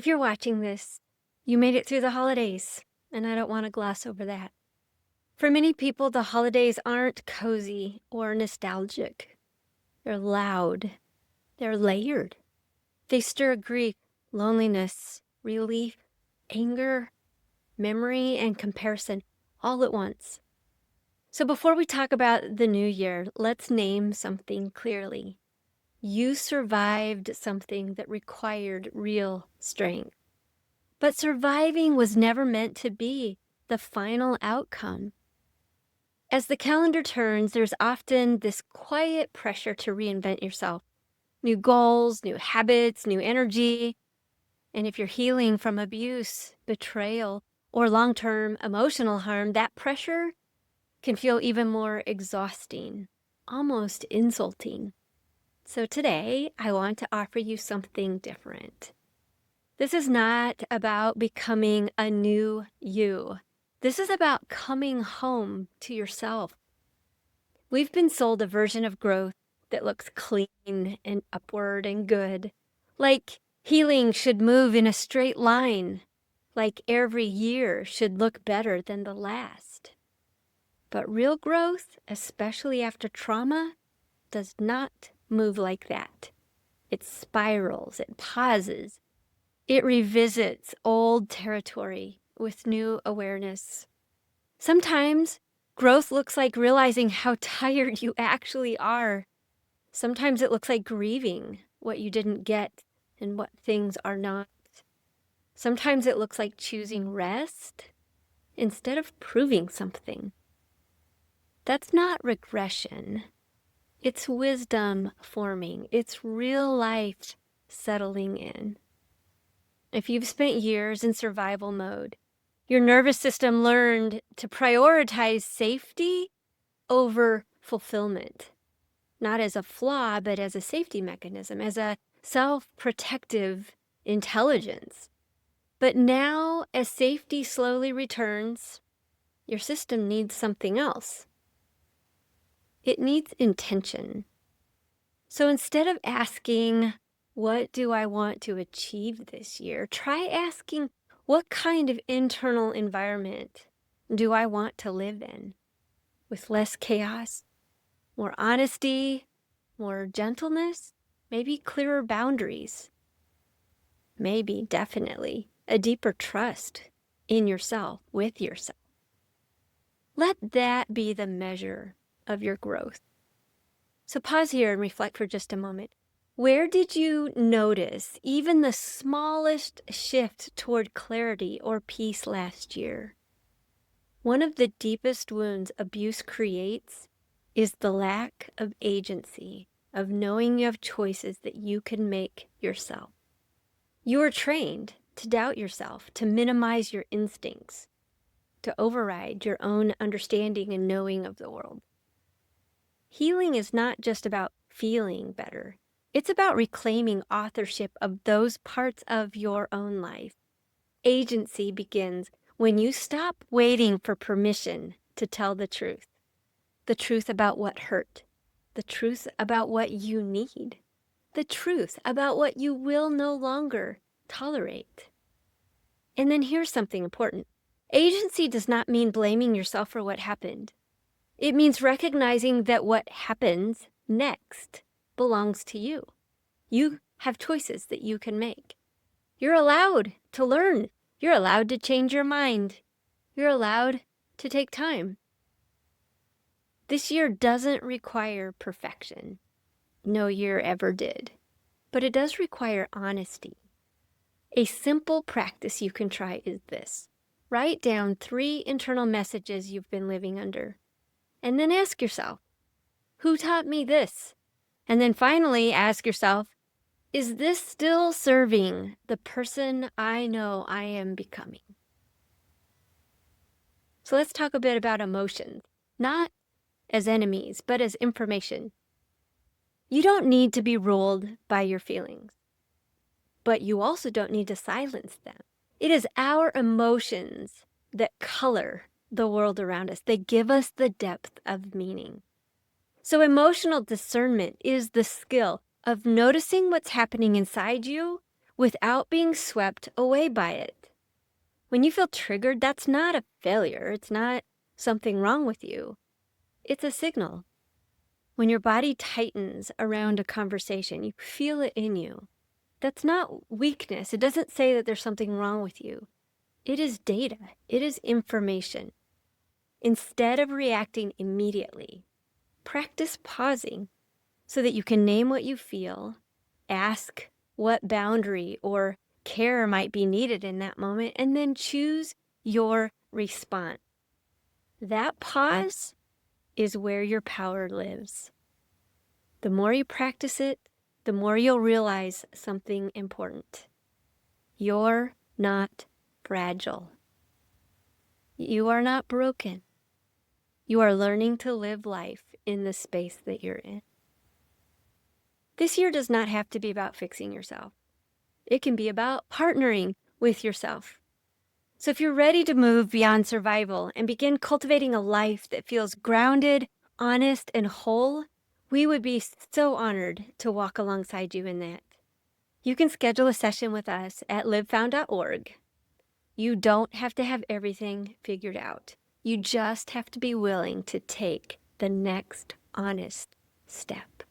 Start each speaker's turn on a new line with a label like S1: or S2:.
S1: If you're watching this, you made it through the holidays, and I don't want to gloss over that. For many people, the holidays aren't cozy or nostalgic. They're loud, they're layered. They stir grief, loneliness, relief, anger, memory, and comparison all at once. So before we talk about the new year, let's name something clearly. You survived something that required real strength. But surviving was never meant to be the final outcome. As the calendar turns, there's often this quiet pressure to reinvent yourself. New goals, new habits, new energy. And if you're healing from abuse, betrayal, or long-term emotional harm, that pressure can feel even more exhausting, almost insulting. So today, I want to offer you something different. This is not about becoming a new you. This is about coming home to yourself. We've been sold a version of growth that looks clean and upward and good. Like healing should move in a straight line. Like every year should look better than the last. But real growth, especially after trauma, does not move like that. It spirals, it pauses. It revisits old territory with new awareness. Sometimes growth looks like realizing how tired you actually are. Sometimes it looks like grieving what you didn't get and what things are not. Sometimes it looks like choosing rest instead of proving something. That's not regression. It's wisdom forming. It's real life settling in. If you've spent years in survival mode, your nervous system learned to prioritize safety over fulfillment, not as a flaw, but as a safety mechanism, as a self-protective intelligence. But now, as safety slowly returns, your system needs something else. It needs intention. So instead of asking, what do I want to achieve this year? Try asking, what kind of internal environment do I want to live in? With less chaos, more honesty, more gentleness, maybe clearer boundaries. Maybe, definitely, a deeper trust in yourself, with yourself. Let that be the measure of your growth. So pause here and reflect for just a moment. Where did you notice even the smallest shift toward clarity or peace last year? One of the deepest wounds abuse creates is the lack of agency, of knowing you have choices that you can make yourself. You are trained to doubt yourself, to minimize your instincts, to override your own understanding and knowing of the world. Healing is not just about feeling better. It's about reclaiming authorship of those parts of your own life. Agency begins when you stop waiting for permission to tell the truth about what hurt, the truth about what you need, the truth about what you will no longer tolerate. And then here's something important. Agency does not mean blaming yourself for what happened. It means recognizing that what happens next belongs to you. You have choices that you can make. You're allowed to learn. You're allowed to change your mind. You're allowed to take time. This year doesn't require perfection. No year ever did. But it does require honesty. A simple practice you can try is this. Write down 3 internal messages you've been living under. And then ask yourself, who taught me this? And then finally ask yourself, is this still serving the person I know I am becoming? So let's talk a bit about emotions, not as enemies, but as information. You don't need to be ruled by your feelings, but you also don't need to silence them. It is our emotions that color the world around us. They give us the depth of meaning. So emotional discernment is the skill of noticing what's happening inside you without being swept away by it. When you feel triggered, that's not a failure. It's not something wrong with you. It's a signal. When your body tightens around a conversation, you feel it in you. That's not weakness. It doesn't say that there's something wrong with you. It is data. It is information. Instead of reacting immediately, practice pausing so that you can name what you feel, ask what boundary or care might be needed in that moment, and then choose your response. That pause is where your power lives. The more you practice it, the more you'll realize something important. You're not fragile. You are not broken. You are learning to live life in the space that you're in. This year does not have to be about fixing yourself. It can be about partnering with yourself. So if you're ready to move beyond survival and begin cultivating a life that feels grounded, honest, and whole, we would be so honored to walk alongside you in that. You can schedule a session with us at livefound.org. You don't have to have everything figured out. You just have to be willing to take the next honest step.